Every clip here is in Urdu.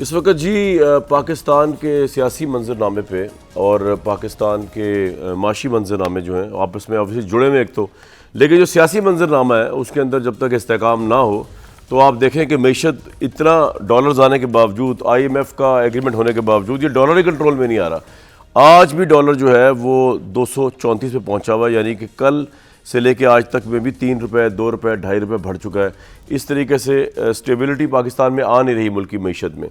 اس وقت جی پاکستان کے سیاسی منظرنامے پہ اور پاکستان کے معاشی منظرنامے جو ہیں آپس میں آبویسلی جڑے ہوئے ایک تو، لیکن جو سیاسی منظرنامہ ہے اس کے اندر جب تک استحکام نہ ہو تو آپ دیکھیں کہ معیشت اتنا ڈالرز آنے کے باوجود، آئی ایم ایف کا ایگریمنٹ ہونے کے باوجود یہ ڈالر ہی کنٹرول میں نہیں آ رہا۔ آج بھی ڈالر جو ہے وہ 234 پہ پہنچا ہوا ہے، یعنی کہ کل سے لے کے آج تک میں بھی 3 روپے 2 روپے 2.5 روپے بڑھ چکا ہے۔ اس طریقے سے اسٹیبلٹی پاکستان میں آ نہیں رہی ملکی معیشت میں۔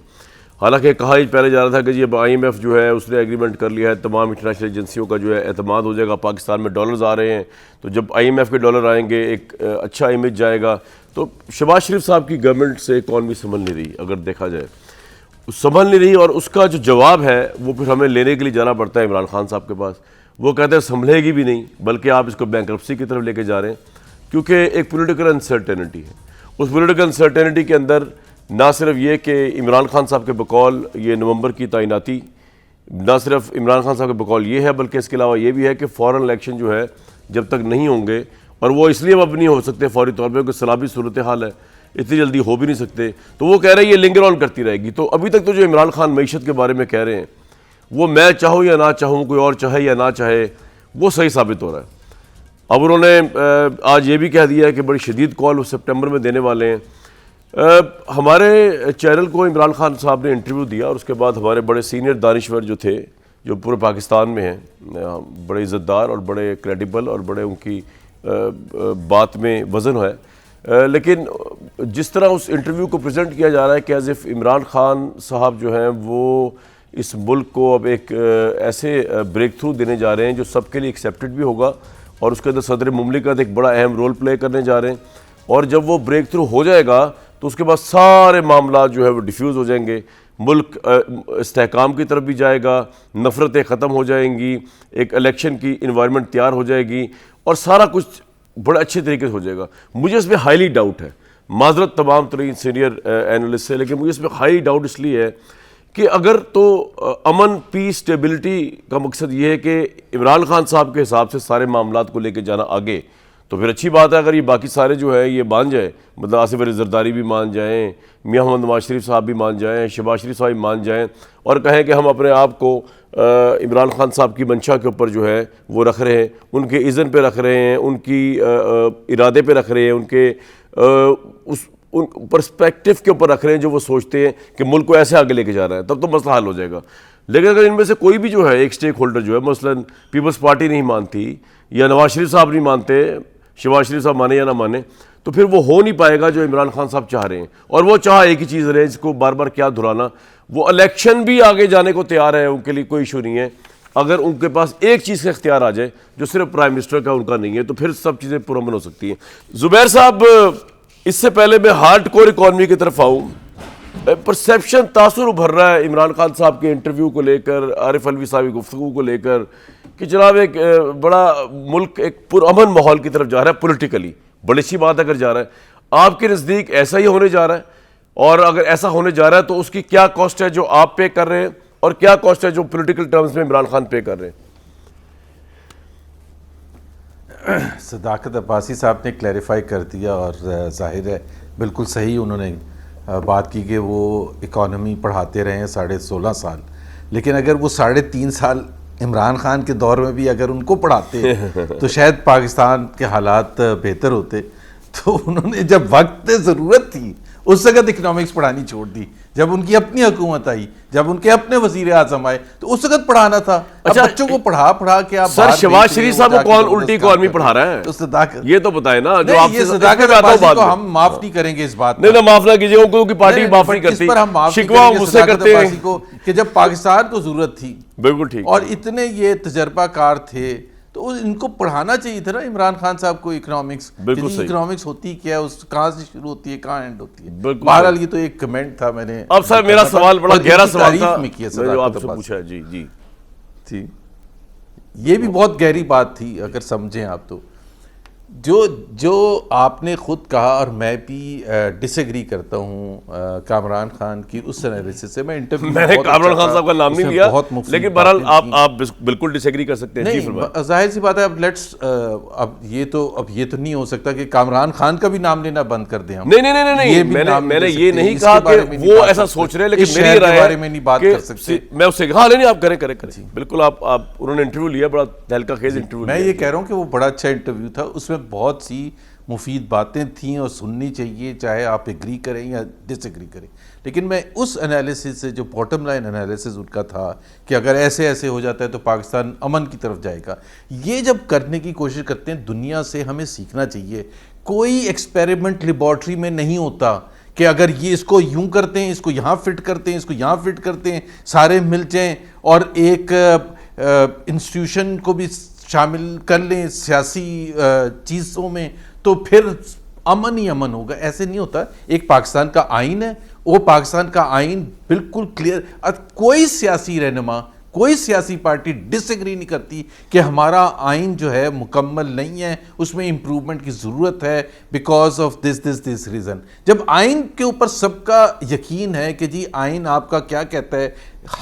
حالانکہ کہا ہی پہلے جا رہا تھا کہ جی اب آئی ایم ایف جو ہے اس نے ایگریمنٹ کر لیا ہے، تمام انٹرنیشنل ایجنسیوں کا جو ہے اعتماد ہو جائے گا، پاکستان میں ڈالرز آ رہے ہیں، تو جب آئی ایم ایف کے ڈالر آئیں گے ایک اچھا امیج جائے گا۔ تو شہباز شریف صاحب کی گورنمنٹ سے اکانومی سنبھل نہیں رہی، اگر دیکھا جائے سنبھل نہیں رہی، اور اس کا جو جواب ہے وہ پھر ہمیں لینے کے لیے جانا پڑتا ہے عمران خان صاحب کے پاس۔ وہ کہتے ہیں سنبھلے گی بھی نہیں، بلکہ آپ اس کو بینکرپسی کی طرف لے کے جا رہے ہیں، کیونکہ ایک پولیٹیکل انسرٹینٹی ہے۔ اس پولیٹیکل انسرٹینٹی کے اندر نہ صرف یہ کہ عمران خان صاحب کے بقول یہ نومبر کی تعیناتی، نہ صرف عمران خان صاحب کے بقول یہ ہے، بلکہ اس کے علاوہ یہ بھی ہے کہ فورن الیکشن جو ہے جب تک نہیں ہوں گے، اور وہ اس لیے اب نہیں ہو سکتے فوری طور پہ کہ سیلابی صورتحال ہے، اتنی جلدی ہو بھی نہیں سکتے، تو وہ کہہ رہے ہیں یہ لنگر آن کرتی رہے گی۔ تو ابھی تک تو جو عمران خان معیشت کے بارے میں کہہ رہے ہیں وہ میں چاہوں یا نہ چاہوں، کوئی اور چاہے یا نہ چاہے، وہ صحیح ثابت ہو رہا ہے۔ اب انہوں نے آج یہ بھی کہہ دیا ہے کہ بڑی شدید کال وہ سپٹمبر میں دینے والے ہیں۔ ہمارے چینل کو عمران خان صاحب نے انٹرویو دیا، اور اس کے بعد ہمارے بڑے سینئر دانشور جو تھے، جو پورے پاکستان میں ہیں، بڑے عزت دار اور بڑے کریڈیبل اور بڑے ان کی بات میں وزن ہے، لیکن جس طرح اس انٹرویو کو پریزنٹ کیا جا رہا ہے کہ ایز اف عمران خان صاحب جو ہیں وہ اس ملک کو اب ایک ایسے بریک تھرو دینے جا رہے ہیں جو سب کے لیے ایکسیپٹڈ بھی ہوگا، اور اس کے اندر صدر مملکت ایک بڑا اہم رول پلے کرنے جا رہے ہیں، اور جب وہ بریک تھرو ہو جائے گا تو اس کے بعد سارے معاملات جو ہے وہ ڈیفیوز ہو جائیں گے، ملک استحکام کی طرف بھی جائے گا، نفرتیں ختم ہو جائیں گی، ایک الیکشن کی انوائرمنٹ تیار ہو جائے گی، اور سارا کچھ بڑے اچھے طریقے سے ہو جائے گا۔ مجھے اس میں ہائیلی ڈاؤٹ ہے، معذرت تمام ترین سینئر اینالسٹ سے، لیکن مجھے اس میں ہائی ڈاؤٹ اس لیے ہے کہ اگر تو امن، پیس، اسٹیبلٹی کا مقصد یہ ہے کہ عمران خان صاحب کے حساب سے سارے معاملات کو لے کے جانا آگے، تو پھر اچھی بات ہے اگر یہ باقی سارے جو ہے یہ مان جائے، مطلب آصف علی زرداری بھی مان جائیں، میاں محمد نواز شریف صاحب بھی مان جائیں، شہباز شریف صاحب بھی مان جائیں، اور کہیں کہ ہم اپنے آپ کو عمران خان صاحب کی منشا کے اوپر جو ہے وہ رکھ رہے ہیں، ان کے اذن پہ رکھ رہے ہیں، ان کی ارادے پہ رکھ رہے ہیں، ان کے اس پرسپیکٹو کے اوپر رکھ رہے ہیں جو وہ سوچتے ہیں کہ ملک کو ایسے آگے لے کے جا رہا ہے، تب تو مسئلہ حل ہو جائے گا۔ لیکن اگر ان میں سے کوئی بھی جو ہے ایک سٹیک ہولڈر جو ہے، مثلاً پیپلز پارٹی نہیں مانتی، یا نواز شریف صاحب نہیں مانتے، شہباز شریف صاحب مانے یا نہ مانے، تو پھر وہ ہو نہیں پائے گا جو عمران خان صاحب چاہ رہے ہیں۔ اور وہ چاہ ایک ہی چیز رہے، جس کو بار بار کیا دہرانا، وہ الیکشن بھی آگے جانے کو تیار ہے، ان کے لیے کوئی ایشو نہیں ہے، اگر ان کے پاس ایک چیز کا اختیار آ جائے جو صرف پرائم منسٹر کا ان کا نہیں ہے، تو پھر سب چیزیں پرامن ہو سکتی ہیں۔ زبیر صاحب، اس سے پہلے میں ہارڈ کور اکانومی کی طرف آؤں، پرسیپشن تاثر ابھر رہا ہے عمران خان صاحب کے انٹرویو کو لے کر، عارف علوی صاحب کی گفتگو کو لے کر، کہ جناب ایک بڑا ملک ایک پرامن ماحول کی طرف جا رہا ہے، پولیٹیکلی بڑی اچھی بات اگر جا رہا ہے۔ آپ کے نزدیک ایسا ہی ہونے جا رہا ہے؟ اور اگر ایسا ہونے جا رہا ہے تو اس کی کیا کاسٹ ہے جو آپ پے کر رہے ہیں، اور کیا کاسٹ ہے جو پولیٹیکل ٹرمز میں عمران خان پے کر رہے ہیں؟ صداقت عباسی صاحب نے کلیریفائی کر دیا، اور ظاہر ہے بالکل صحیح انہوں نے بات کی کہ وہ اکانومی پڑھاتے رہے ہیں 16.5 سال، لیکن اگر وہ 3.5 سال عمران خان کے دور میں بھی اگر ان کو پڑھاتے تو شاید پاکستان کے حالات بہتر ہوتے۔ تو انہوں نے جب وقت ضرورت تھی اس وقت اکنامکس پڑھانی چھوڑ دی، جب ان کی اپنی حکومت آئی، جب ان کے اپنے وزیر اعظم آئے تو اس وقت پڑھانا تھا۔ اب بچوں کو پڑھا کے آپ سر شہباز شریف صاحب کو کون الٹی اکانومی پڑھا رہا ہے؟ تو صداقت یہ تو بتائیں نا، جو آپ یہ صداقت عباسی کو ہم معاف نہیں کریں گے اس بات نہیں، معاف نہ کیجیے، ان کی پارٹی معاف نہیں کرتی، شکوہ مجھ سے کرتے ہیں کہ جب پاکستان کو ضرورت تھی، بالکل ٹھیک، اور اتنے یہ تجربہ کار تھے تو ان کو پڑھانا چاہیے تھا نا عمران خان صاحب کو اکنامکس، اکنامکس ہوتی کیا ہے، کہاں سے شروع ہوتی ہے، کہاں اینڈ ہوتی ہے۔ بہرحال یہ تو ایک کمنٹ تھا، میں نے اب سر میرا سوال بڑا گہرا سوال تھا جو آپ سے پوچھا ہے۔ جی جی جی، یہ بھی بہت گہری بات تھی اگر سمجھیں آپ تو، جو آپ نے خود کہا اور میں بھی ڈس ایگری کرتا ہوں کامران خان کی اس انالیسس سے. میں انٹرویو میں نے کامران خان صاحب کا نام نہیں لیا, لیکن بہرحال آپ بالکل ڈس ایگری کر سکتے ہیں. نہیں, ظاہر سی بات ہے. اب یہ تو نہیں ہو سکتا کہ کامران خان کا بھی نام لینا بند کر دیں ہم. نہیں, میں نے یہ نہیں کہا کہ وہ ایسا سوچ رہے ہیں, لیکن میری رائے بارے میں نہیں بات کر سکتے. میں اس سے ہاں نہیں, آپ کریں بالکل. آپ انہوں نے انٹرویو لیا, بڑا تہلکہ خیز انٹرویو. میں یہ کہہ رہا ہوں کہ وہ بڑا اچھا انٹرویو تھا, اس میں بہت سی مفید باتیں تھیں اور سننی چاہیے, چاہے آپ ایگری کریں یا ڈس ایگری کریں. لیکن میں اس انالیسس سے, جو باٹم لائن انالیسس ان کا تھا کہ اگر ایسے ہو جاتا ہے تو پاکستان امن کی طرف جائے گا, یہ جب کرنے کی کوشش کرتے ہیں دنیا سے ہمیں سیکھنا چاہیے. کوئی ایکسپیریمنٹ لیبارٹری میں نہیں ہوتا کہ اگر یہ اس کو یوں کرتے ہیں, اس کو یہاں فٹ کرتے ہیں, اس کو یہاں فٹ کرتے ہیں, سارے مل جائیں اور ایک انسٹیٹیوشن کو بھی شامل کر لیں سیاسی چیزوں میں تو پھر امن ہی امن ہوگا. ایسے نہیں ہوتا. ایک پاکستان کا آئین ہے, وہ پاکستان کا آئین بالکل کلیئر. کوئی سیاسی رہنما, کوئی سیاسی پارٹی ڈس ایگری نہیں کرتی کہ ہمارا آئین جو ہے مکمل نہیں ہے, اس میں امپروومنٹ کی ضرورت ہے بیکاز آف دس ریزن. جب آئین کے اوپر سب کا یقین ہے کہ جی آئین آپ کا کیا کہتا ہے,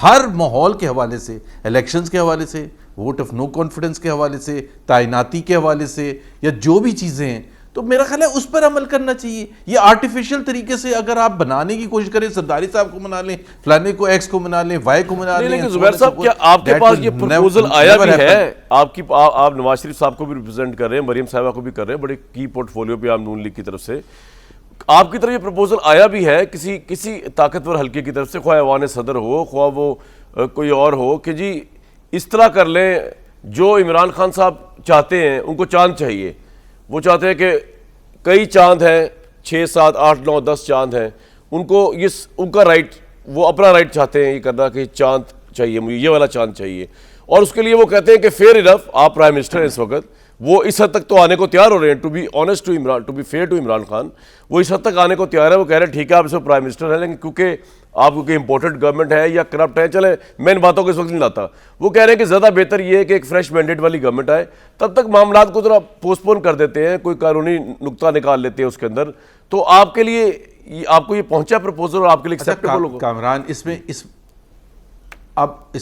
ہر ماحول کے حوالے سے, الیکشنز کے حوالے سے, ووٹ آف نو کانفیڈنس کے حوالے سے, تعیناتی کے حوالے سے, یا جو بھی چیزیں ہیں, تو میرا خیال ہے اس پر عمل کرنا چاہیے. یہ آرٹیفیشل طریقے سے اگر آپ بنانے کی کوشش کریں, زرداری صاحب کو منا لیں, فلانے کو ایکس کو منا لیں, وائی کو منا لیں. لیکن زبیر صاحب, کیا آپ کے پاس یہ پروپوزل آیا بھی ہے؟ آپ نواز شریف صاحب کو بھی ریپرزینٹ کر رہے ہیں, مریم صاحبہ کو بھی کر رہے ہیں, بڑے کی پورٹ فولیو پہ آپ نون لیگ کی طرف سے. آپ کی طرف یہ پروپوزل آیا بھی ہے کسی طاقتور حلقے کی طرف سے, خواہ ایوان صدر ہو, خواہ وہ کوئی اور ہو, کہ جی اس طرح کر لیں جو عمران خان صاحب چاہتے ہیں؟ ان کو چاند چاہیے, وہ چاہتے ہیں کہ کئی چاند ہیں, 6 7 8 9 10 چاند ہیں, ان کو ان کا رائٹ, وہ اپنا رائٹ چاہتے ہیں یہ کرنا کہ چاند چاہیے, مجھے یہ والا چاند چاہیے. اور اس کے لیے وہ کہتے ہیں کہ فیئر انف, آپ پرائم منسٹر ہیں اس وقت, وہ اس حد تک تو آنے کو تیار ہو رہے ہیں, to be honest to be fair to Imran Khan, وہ اس حد تک آنے کو تیار ہے. وہ کہہ رہے ہیں ٹھیک ہے آپ اس میں پرائم منسٹر ہیں, لیکن کیونکہ آپ کو کہ امپورٹنٹ گورنمنٹ ہے یا کرپٹ ہے, چلے میں ان باتوں کو اس وقت نہیں لاتا. وہ کہہ رہے ہیں کہ زیادہ بہتر یہ ہے کہ ایک فریش مینڈیٹ والی گورنمنٹ آئے, تب تک معاملات کو ذرا پوسٹ پون کر دیتے ہیں, کوئی قانونی نقطہ نکال لیتے ہیں اس کے اندر. تو آپ کے لیے, آپ کو یہ پہنچا پروپوزل اور آپ کے لیے ایکسیپٹیبل ہوگا؟ کامران, اس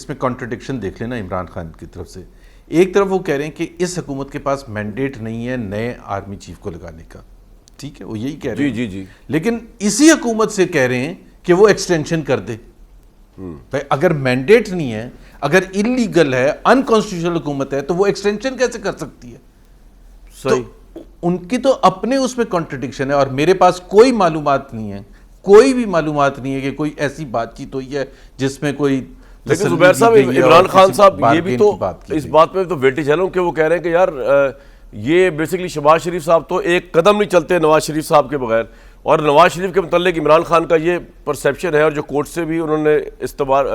میں کانٹرڈکشن دیکھ لینا عمران خان کی طرف سے. ایک طرف وہ کہہ رہے ہیں کہ اس حکومت کے پاس مینڈیٹ نہیں ہے نئے آرمی چیف کو لگانے کا, ٹھیک ہے, وہ یہی کہہ رہے ہیں. جی. لیکن اسی حکومت سے کہہ رہے ہیں کہ وہ ایکسٹینشن کر دے. اگر مینڈیٹ نہیں ہے, اگر انلیگل ہے, انکانسٹیٹیوشنل حکومت ہے, تو وہ ایکسٹینشن کیسے کر سکتی ہے؟ صحیح. ان کی تو اپنے اس میں کانٹرڈکشن ہے, اور میرے پاس کوئی معلومات نہیں ہے, کوئی بھی معلومات نہیں ہے کہ کوئی ایسی بات چیت ہوئی ہے جس میں کوئی. لیکن زبیر صاحب, عمران خان صاحب یہ بھی تو اس بات پہ تو ویٹیج ہے کہ وہ کہہ رہے ہیں کہ یار یہ بیسکلی شہباز شریف صاحب تو ایک قدم نہیں چلتے نواز شریف صاحب کے بغیر, اور نواز شریف کے متعلق عمران خان کا یہ پرسیپشن ہے, اور جو کورٹ سے بھی انہوں نے استعمال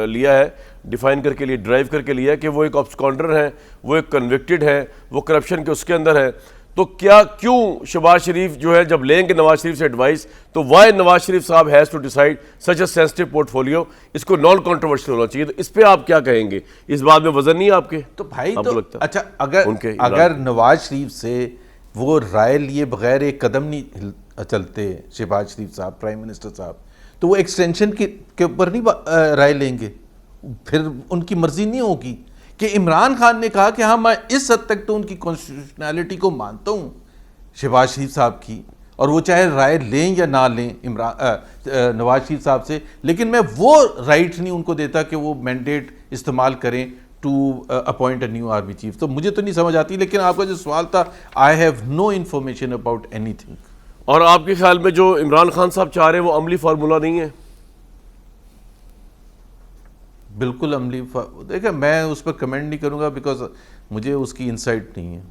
لیا ہے, ڈیفائن کر کے لیے, ڈرائیو کر کے لیا ہے کہ وہ ایک ابسکانڈر ہیں, وہ ایک کنوکٹڈ ہیں, وہ کرپشن کے اس کے اندر ہے. تو کیوں شہباز شریف جو ہے جب لیں گے نواز شریف سے ایڈوائس, تو Y Nawaz Sharif sahab has to decide such a sensitive portfolio, اس کو نان کنٹروورشل ہونا چاہیے. تو اس پہ آپ کیا کہیں گے؟ اس بات میں وزن نہیں ہے آپ کے؟ تو بھائی تو اچھا, اگر نواز شریف سے وہ رائے لیے بغیر ایک قدم نہیں چلتے شہباز شریف صاحب, پرائم منسٹر صاحب, تو وہ ایکسٹینشن کے اوپر نہیں رائے لیں گے؟ پھر ان کی مرضی نہیں ہوگی. کہ عمران خان نے کہا کہ ہاں میں اس حد تک تو ان کی کانسٹیٹیوشنلٹی کو مانتا ہوں شہباز شریف صاحب کی, اور وہ چاہے رائے لیں یا نہ لیں نواز شریف صاحب سے, لیکن میں وہ رائٹ نہیں ان کو دیتا کہ وہ مینڈیٹ استعمال کریں to appoint a new army chief. تو مجھے تو نہیں سمجھ آتی. لیکن آپ کا جو سوال تھا, I have no information about any thing. اور آپ کے خیال میں جو عمران خان صاحب چاہ رہے ہیں وہ عملی فارمولہ نہیں ہے؟ بالکل عملی. دیکھیں میں اس پر کمنٹ نہیں کروں گا بیکاز مجھے اس کی انسائٹ نہیں ہے.